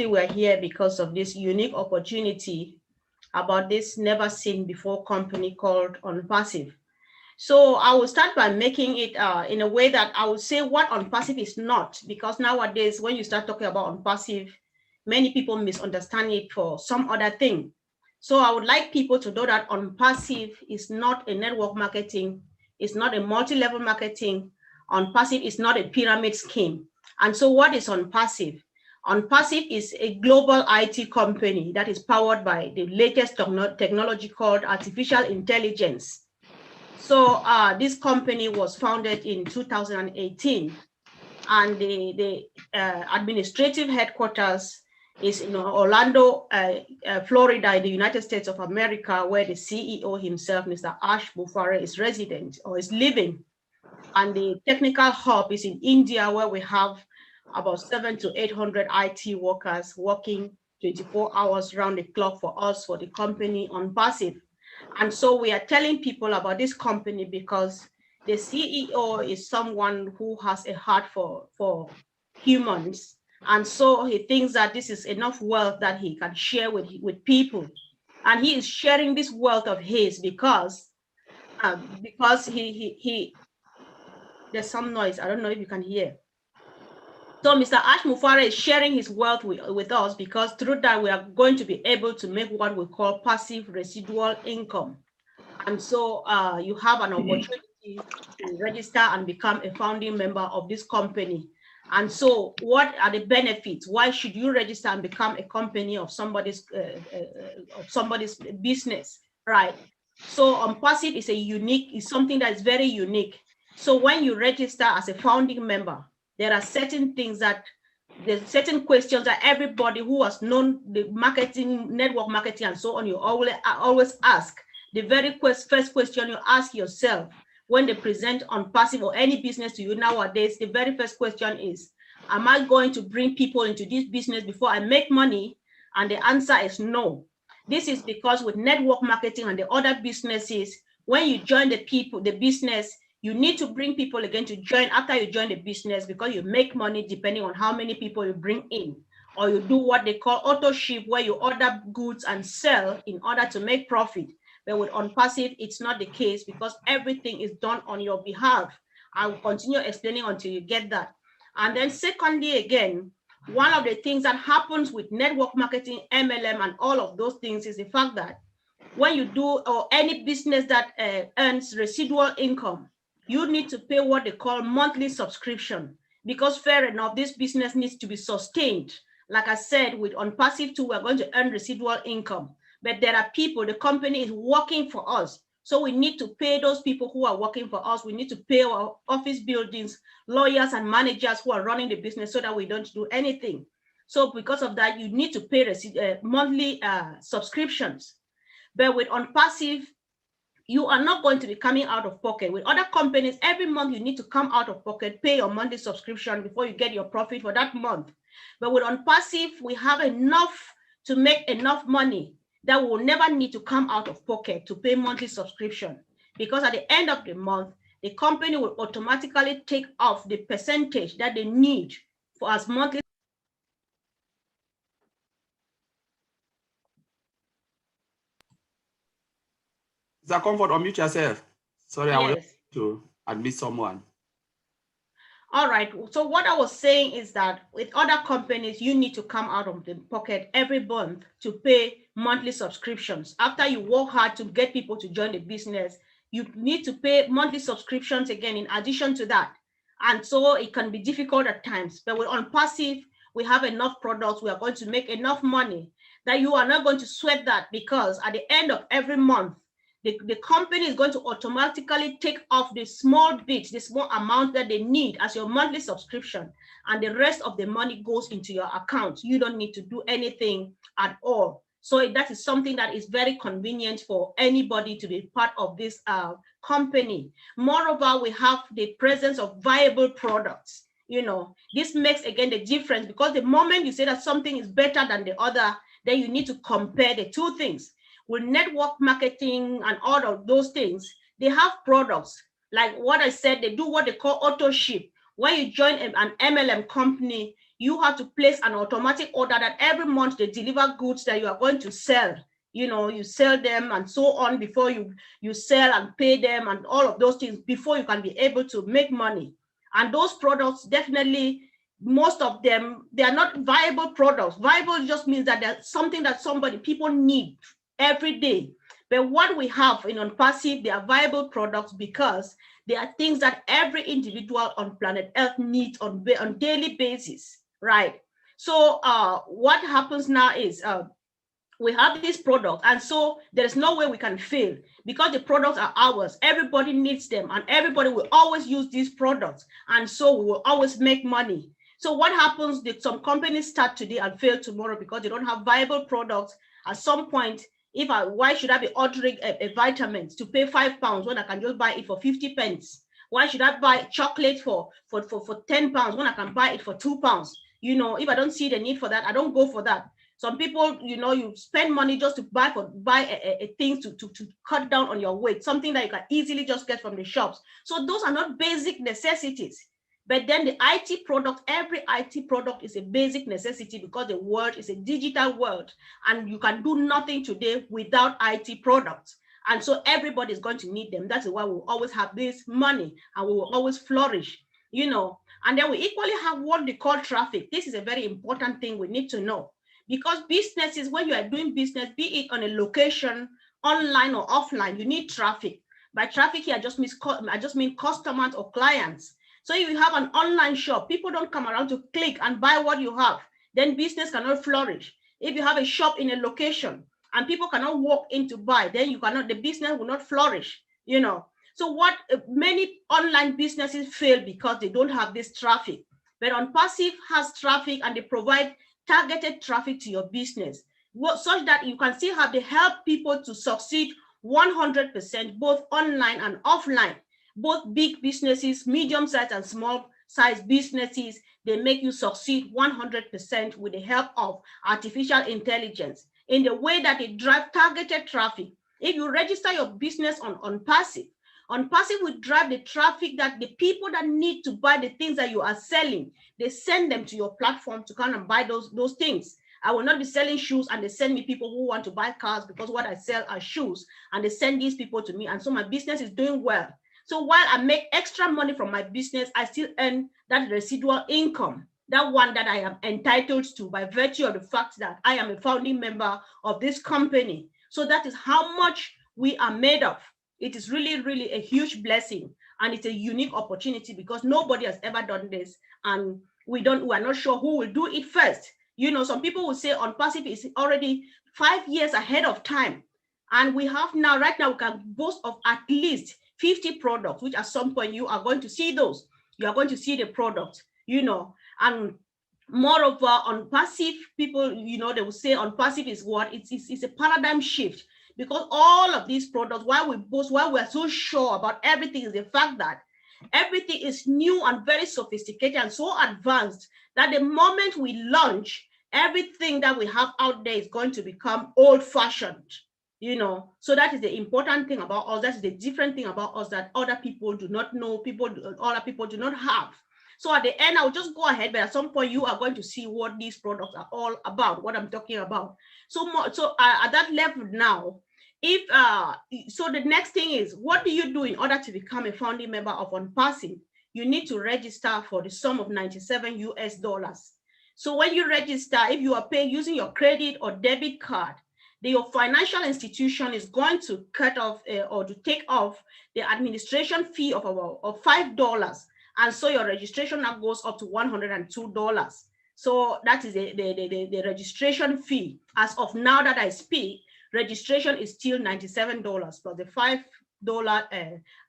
we're here because of this unique opportunity about this never seen before company called Onpassive. So I will start by making it in a way that I will say what Onpassive is not, because nowadays when you start talking about Onpassive, many people misunderstand it for some other thing. So I would like people to know that Onpassive is not a network marketing, it's not a multi-level marketing. Onpassive is not a pyramid scheme. And so what is Onpassive? Onpassive is a global IT company that is powered by the latest technology called artificial intelligence. So this company was founded in 2018, and the administrative headquarters is in Orlando, Florida, in the United States of America, where the CEO himself, Mr. Ash Bufare, is resident or is living. And the technical hub is in India, where we have about 700 to 800 IT workers working 24 hours round the clock for us, for the company Onpassive. And so we are telling people about this company because the CEO is someone who has a heart for humans. And so he thinks that this is enough wealth that he can share with people. And he is sharing this wealth of his because there's some noise. I don't know if you can hear. So Mr. Ash Mufare is sharing his wealth with us because through that we are going to be able to make what we call passive residual income. And so you have an opportunity to register and become a founding member of this company. And so what are the benefits? Why should you register and become a company of somebody's business, right? So Onpassive is something that is very unique. So when you register as a founding member, there are certain things there's certain questions that everybody who has known the marketing, network marketing and so on, you always ask. The very first question you ask yourself when they present Onpassive or any business to you nowadays, the very first question is, am I going to bring people into this business before I make money? And the answer is no. This is because with network marketing and the other businesses, when you join the business, you need to bring people again to join after you join the business because you make money depending on how many people you bring in. Or you do what they call auto ship, where you order goods and sell in order to make profit. But with Onpassive, it's not the case because everything is done on your behalf. I will continue explaining until you get that. And then secondly, again, one of the things that happens with network marketing, MLM, and all of those things is the fact that when you do or any business that earns residual income, you need to pay what they call monthly subscription because fair enough, this business needs to be sustained. Like I said, with Onpassive too, we're going to earn residual income. But there are people, the company is working for us. So we need to pay those people who are working for us. We need to pay our office buildings, lawyers and managers who are running the business so that we don't do anything. So because of that, you need to pay monthly subscriptions. But with Onpassive, you are not going to be coming out of pocket. With other companies, every month you need to come out of pocket, pay your monthly subscription before you get your profit for that month. But with Onpassive, we have enough to make enough money that will never need to come out of pocket to pay monthly subscription. Because at the end of the month, the company will automatically take off the percentage that they need for as monthly. Mr. Comfort, unmute yourself. Sorry, yes. I will to admit someone. All right. So what I was saying is that with other companies, you need to come out of the pocket every month to pay monthly subscriptions. After you work hard to get people to join the business, you need to pay monthly subscriptions again in addition to that. And so it can be difficult at times. But with Onpassive, we have enough products. We are going to make enough money that you are not going to sweat that because at the end of every month, the company is going to automatically take off the small bit, the small amount that they need as your monthly subscription, and the rest of the money goes into your account. You don't need to do anything at all. So that is something that is very convenient for anybody to be part of this company. Moreover, we have the presence of viable products. This makes, again, the difference because the moment you say that something is better than the other, then you need to compare the two things. With network marketing and all of those things, they have products. Like what I said, they do what they call auto ship. When you join an MLM company, you have to place an automatic order that every month they deliver goods that you are going to sell. You sell them and so on before you sell and pay them and all of those things before you can be able to make money. And those products, definitely, most of them, they are not viable products. Viable just means that there's something that people need every day. But what we have in Onpassive, they are viable products because they are things that every individual on planet Earth needs on daily basis, right? So what happens now is we have these products, and so there's no way we can fail because the products are ours. Everybody needs them, and everybody will always use these products, and so we will always make money. So what happens that some companies start today and fail tomorrow because they don't have viable products? At some point, why should I be ordering a vitamin to pay £5 when I can just buy it for 50 pence? Why should I buy chocolate for £10 when I can buy it for £2? If I don't see the need for that, I don't go for that. Some people, you spend money just to buy a thing to cut down on your weight, something that you can easily just get from the shops. So those are not basic necessities. But then the IT product, every IT product is a basic necessity because the world is a digital world, and you can do nothing today without IT products. And so everybody is going to need them. That's why we'll always have this money and we will always flourish, And then we equally have what they call traffic. This is a very important thing we need to know. Because businesses, when you are doing business, be it on a location, online or offline, you need traffic. By traffic here, I just mean customers or clients. So if you have an online shop, people don't come around to click and buy what you have, then business cannot flourish. If you have a shop in a location and people cannot walk in to buy, then the business will not flourish, So what many online businesses fail because they don't have this traffic. But Onpassive has traffic, and they provide targeted traffic to your business, such that you can still have to help people to succeed 100%, both online and offline. Both big businesses, medium-sized and small-sized businesses, they make you succeed 100% with the help of artificial intelligence in the way that they drive targeted traffic. If you register your business on Onpassive will drive the traffic that the people that need to buy the things that you are selling, they send them to your platform to come and buy those things. I will not be selling shoes and they send me people who want to buy cars because what I sell are shoes, and they send these people to me, and so my business is doing well. So while I make extra money from my business, I still earn that residual income, that one that I am entitled to by virtue of the fact that I am a founding member of this company. So that is how much we are made of. It is really, really a huge blessing, and it's a unique opportunity because nobody has ever done this, and we are not sure who will do it first. Some people will say Onpassive is already 5 years ahead of time, and we have right now we can boast of at least 50 products, which at some point you are going to see those. You are going to see the product, and moreover, Onpassive people, they will say Onpassive is what? It's a paradigm shift, because all of these products, while we're so sure about everything, is the fact that everything is new and very sophisticated and so advanced that the moment we launch, everything that we have out there is going to become old-fashioned. So that is the important thing about us. That's the different thing about us that other people do not know, other people do not have. So at the end, I'll just go ahead, but at some point you are going to see what these products are all about, what I'm talking about. So at that level now, so the next thing is, what do you do in order to become a founding member of Onpassive? You need to register for the sum of $97 US. So when you register, if you are paying using your credit or debit card, your financial institution is going to cut off or to take off the administration fee of $5, and so your registration now goes up to $102. So that is the registration fee. As of now that I speak, registration is still $97 plus the $5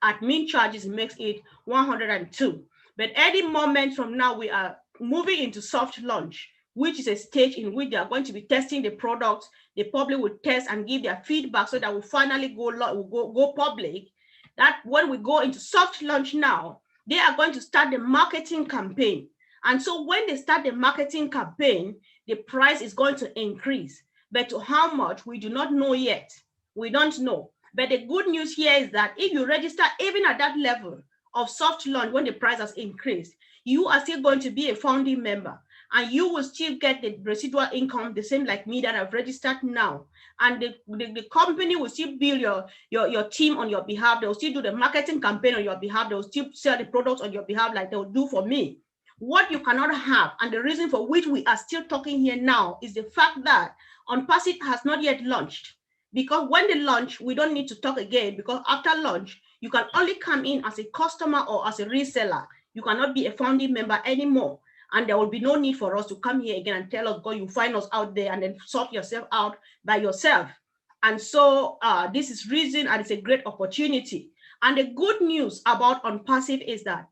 admin charges makes it $102. But any moment from now, we are moving into soft launch, which is a stage in which they are going to be testing the product. The public will test and give their feedback so that will finally go public. That when we go into soft launch now, they are going to start the marketing campaign. And so when they start the marketing campaign, the price is going to increase. But to how much, we do not know yet. We don't know. But the good news here is that if you register even at that level of soft launch, when the price has increased, you are still going to be a founding member. and you will still get the residual income the same like me that I've registered now. And the company will still build your team on your behalf. They'll still do the marketing campaign on your behalf. They'll still sell the products on your behalf like they'll do for me. What you cannot have, and the reason for which we are still talking here now, is the fact that Onpassive has not yet launched. Because when they launch, we don't need to talk again, because after launch, you can only come in as a customer or as a reseller. You cannot be a founding member anymore. And there will be no need for us to come here again and tell us, go, you find us out there and then sort yourself out by yourself. And so this is reason, and it's a great opportunity. And the good news about Onpassive is that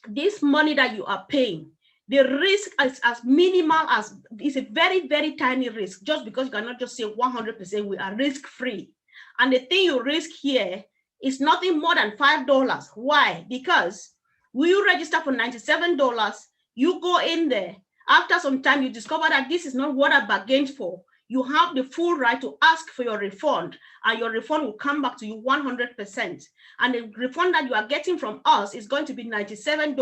this money that you are paying, the risk is as minimal as, it's a very, very tiny risk, just because you cannot just say 100% we are risk-free. And the thing you risk here is nothing more than $5. Why? Because will you register for $97? You go in there. After some time, you discover that this is not what I bargained for. You have the full right to ask for your refund, and your refund will come back to you 100%. And the refund that you are getting from us is going to be $97,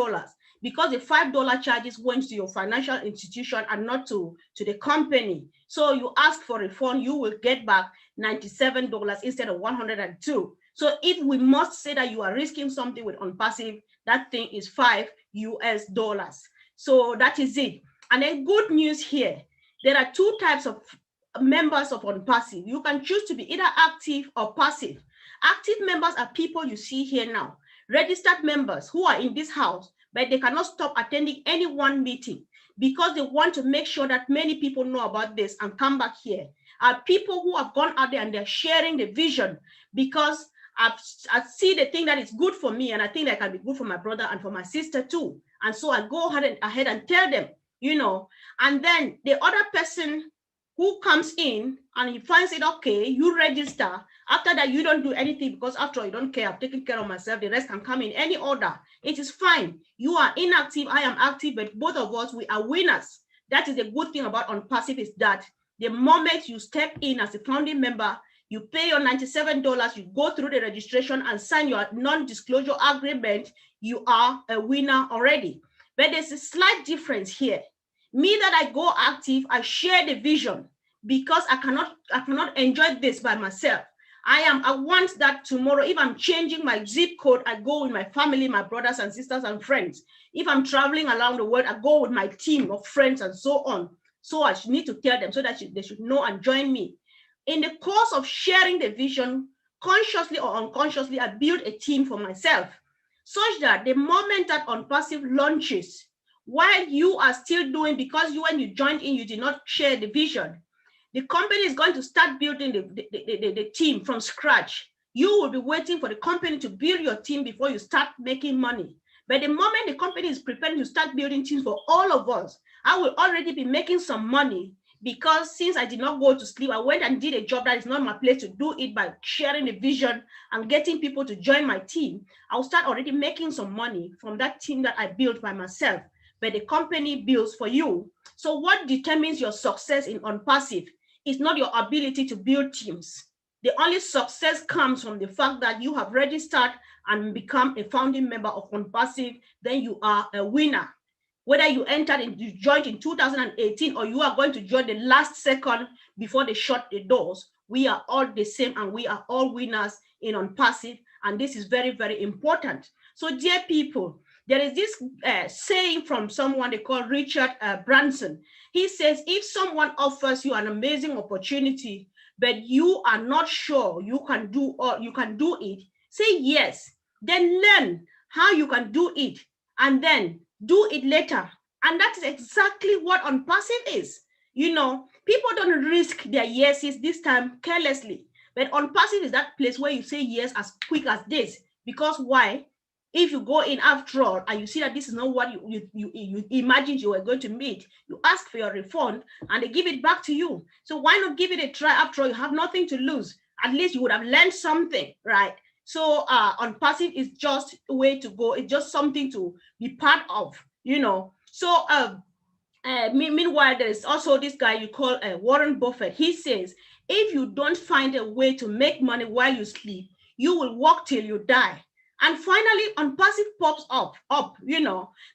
because the $5 charges went to your financial institution and not to the company. So you ask for refund, you will get back $97 instead of $102. So if we must say that you are risking something with Onpassive, that thing is $5 US. So that is it. And then good news here, there are two types of members of Onpassive. You can choose to be either active or passive. Active members are people you see here now, registered members who are in this house, but they cannot stop attending any one meeting because they want to make sure that many people know about this and come back here. Are people who have gone out there and they're sharing the vision, because I see the thing that is good for me, and I think that can be good for my brother and for my sister too. And so I go ahead and tell them, you know. And then the other person who comes in and he finds it okay, you register. After that, you don't do anything, because after all, you don't care. I've taken care of myself. The rest can come in any order. It is fine. You are inactive, I am active, but both of us, we are winners. That is the good thing about Onpassive, is that the moment you step in as a founding member, you pay your $97, you go through the registration and sign your non-disclosure agreement, you are a winner already. But there's a slight difference here. Me that I go active, I share the vision, because I cannot enjoy this by myself. I want that tomorrow, if I'm changing my zip code, I go with my family, my brothers and sisters and friends. If I'm traveling around the world, I go with my team of friends and so on. So I need to tell them so that they should know and join me. In the course of sharing the vision, consciously or unconsciously, I build a team for myself, such that the moment that Onpassive launches, while you are still doing, because when you joined in, you did not share the vision, the company is going to start building the team from scratch. You will be waiting for the company to build your team before you start making money. But the moment the company is preparing to start building teams for all of us, I will already be making some money, because since I did not go to sleep, I went and did a job that is not my place to do it by sharing the vision and getting people to join my team. I'll start already making some money from that team that I built by myself, but the company builds for you. So what determines your success in Onpassive is not your ability to build teams. The only success comes from the fact that you have registered and become a founding member of Onpassive, then you are a winner. Whether you joined in 2018 or you are going to join the last second before they shut the doors, we are all the same and we are all winners in Onpassive. And this is very, very important. So dear people, there is this saying from someone they call Richard Branson. He says, if someone offers you an amazing opportunity, but you are not sure you can do it, say yes, then learn how you can do it, and then do it later. And that is exactly what Onpassive is. You know, people don't risk their yeses this time carelessly, but Onpassive is that place where you say yes as quick as this. Because why? If you go in after all and you see that this is not what you imagined you were going to meet, you ask for your refund and they give it back to you. So why not give it a try? After all, you have nothing to lose. At least you would have learned something, right? So Onpassive is just a way to go. It's just something to be part of, you know. So meanwhile, there is also this guy you call Warren Buffett. He says, if you don't find a way to make money while you sleep, you will work till you die. And finally, Onpassive pops up,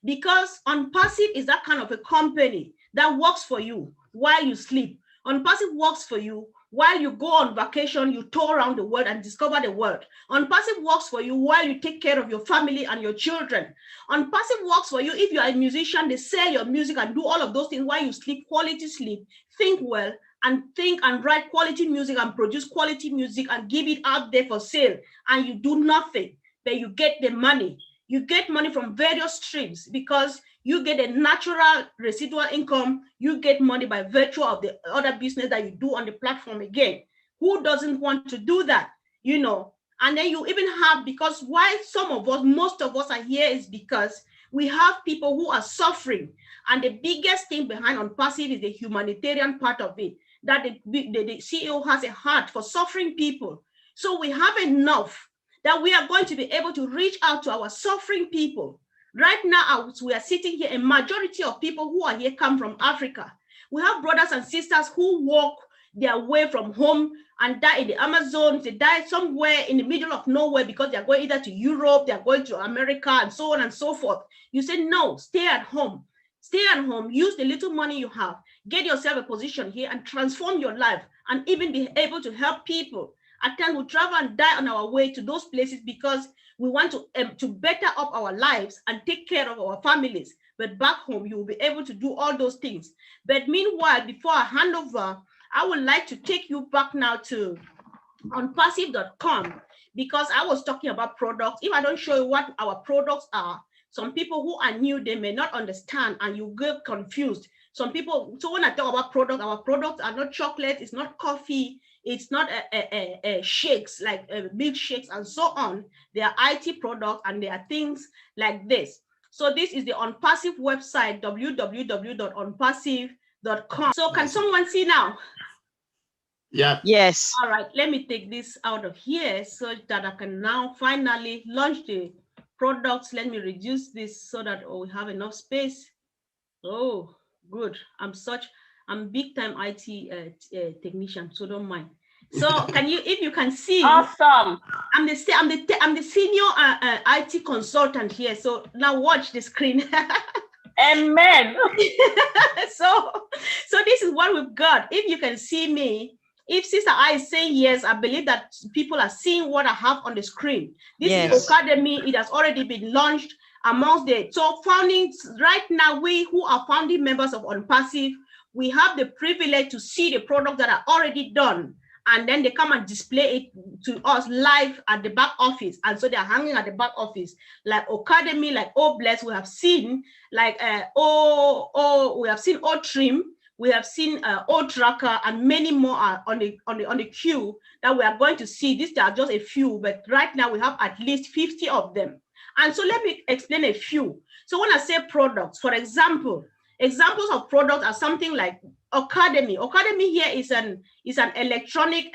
because Onpassive is that kind of a company that works for you while you sleep. Onpassive works for you while you go on vacation, you tour around the world and discover the world. Onpassive works for you while you take care of your family and your children. Onpassive works for you if you are a musician, they sell your music and do all of those things while you sleep, quality sleep, think well, and think and write quality music and produce quality music and give it out there for sale, and you do nothing. But you get the money. You get money from various streams because you get a natural residual income. You get money by virtue of the other business that you do on the platform again. Who doesn't want to do that? And then you even have, because why some of us, most of us are here is because we have people who are suffering. And the biggest thing behind Onpassive is the humanitarian part of it, that the CEO has a heart for suffering people. So we have enough that we are going to be able to reach out to our suffering people. Right now, as we are sitting here, a majority of people who are here come from Africa. We have brothers and sisters who walk their way from home and die in the Amazon. They die somewhere in the middle of nowhere because they're going either to Europe, they're going to America, and so on and so forth. You say, no, stay at home. Stay at home, use the little money you have, get yourself a position here and transform your life and even be able to help people. At times we travel and die on our way to those places because we want to better up our lives and take care of our families. But back home, you will be able to do all those things. But meanwhile, before I hand over, I would like to take you back now to onpassive.com, because I was talking about products. If I don't show you what our products are, some people who are new, they may not understand and you get confused. Some people, so when I talk about products, our products are not chocolate, it's not coffee, it's not shakes like milkshakes and so on. They are IT products and they are things like this. So this is the Onpassive website, www.onpassive.com. So can someone see now? Yeah. Yes. All right, let me take this out of here so that I can now finally launch the products. Let me reduce this so that we have enough space. Oh, good. I'm big time IT technician, so don't mind. So can you, if you can see, awesome. I'm the senior IT consultant here. So now watch the screen. Amen. So this is what we've got. If you can see me, if Sister I is saying yes, I believe that people are seeing what I have on the screen. This is Academy. It has already been launched amongst the top founding. Right now, we who are founding members of Onpassive, we have the privilege to see the products that are already done. And then they come and display it to us live at the back office. And so they're hanging at the back office, like Academy, like Oh Bless, we have seen, like we have seen O Trim, we have seen O Tracker, and many more are on the queue that we are going to see. These are just a few, but right now we have at least 50 of them. And so let me explain a few. So when I say products, for example, examples of products are something like Academy. Academy here is an electronic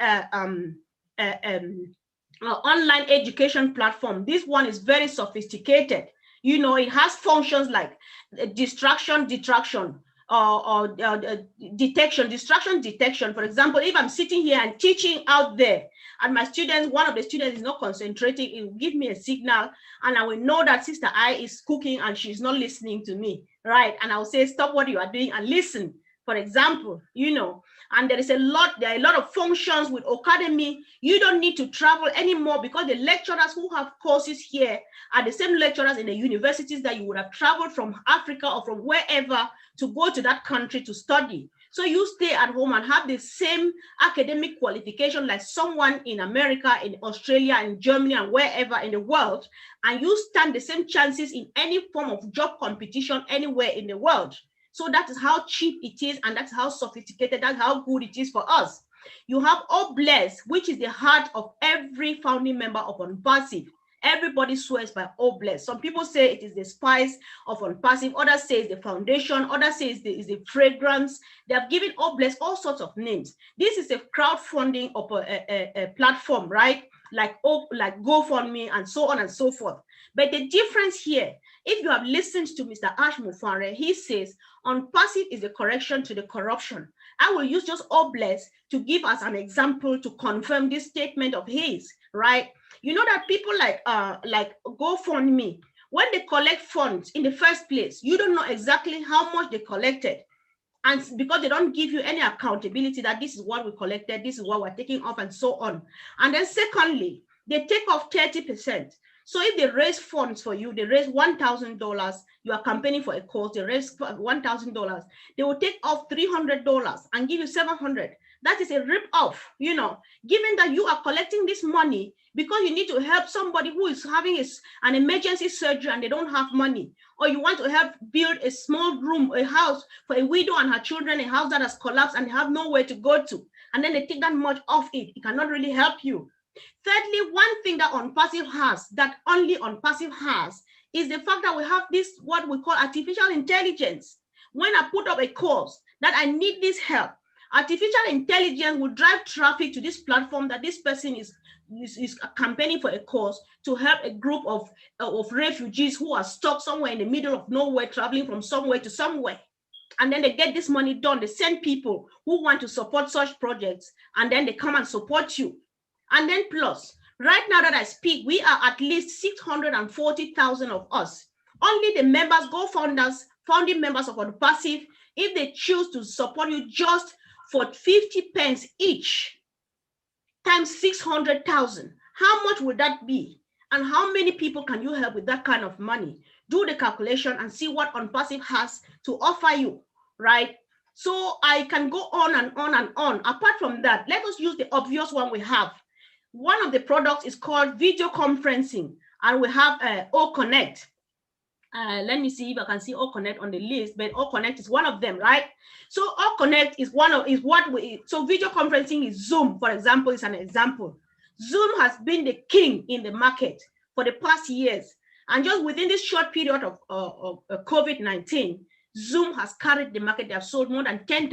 online education platform. This one is very sophisticated. It has functions like distraction detection. Distraction detection. For example, if I'm sitting here and teaching out there and my students, one of the students is not concentrating, it will give me a signal and I will know that Sister I is cooking and she's not listening to me, right? And I'll say, stop what you are doing and listen, for example, and there are a lot of functions with Academy. You don't need to travel anymore because the lecturers who have courses here are the same lecturers in the universities that you would have traveled from Africa or from wherever to go to that country to study. So you stay at home and have the same academic qualification like someone in America, in Australia, in Germany, and wherever in the world, and you stand the same chances in any form of job competition anywhere in the world. So that is how cheap it is, and that's how sophisticated, that's how good it is for us. You have Oh Bless, which is the heart of every founding member of Onpassive. Everybody swears by Oh Bless. Some people say it is the spice of Onpassive, others say it's the foundation, others say it's the fragrance. They have given Oh Bless all sorts of names. This is a crowdfunding of a platform, right? Like GoFundMe and so on and so forth. But the difference here, if you have listened to Mr. Ash Mufare, he says Onpassive is the correction to the corruption. I will use just Oh Bless to give us an example to confirm this statement of his. right? You know that people like GoFundMe, when they collect funds in the first place, you don't know exactly how much they collected. And because they don't give you any accountability that this is what we collected, this is what we're taking off, and so on. And then secondly, they take off 30%. So if they raise funds for you, they raise $1,000, you are campaigning for a cause, they raise $1,000, they will take off $300 and give you $700. That is a rip-off, you know, given that you are collecting this money because you need to help somebody who is having an emergency surgery and they don't have money, or you want to help build a small room, a house for a widow and her children, a house that has collapsed and they have nowhere to go to, and then they take that much off it. It cannot really help you. Thirdly, one thing that Onpassive has, that only Onpassive has, is the fact that we have this, what we call artificial intelligence. When I put up a cause that I need this help, artificial intelligence will drive traffic to this platform that this person is campaigning for a cause to help a group of refugees who are stuck somewhere in the middle of nowhere, traveling from somewhere to somewhere. And then they get this money done. They send people who want to support such projects, and then they come and support you. And then plus, right now that I speak, we are at least 640,000 of us. Only the members, founding members of Onpassive, if they choose to support you just for 50 pence each, times 600,000, how much would that be? And how many people can you help with that kind of money? Do the calculation and see what Onpassive has to offer you, right? So I can go on and on and on. Apart from that, let us use the obvious one we have. One of the products is called video conferencing, and we have OConnect. Let me see if I can see OConnect on the list, but OConnect is one of them, right? So OConnect is so video conferencing is Zoom, for example, is an example. Zoom has been the king in the market for the past years. And just within this short period of COVID-19, Zoom has carried the market. They have sold more than 10,000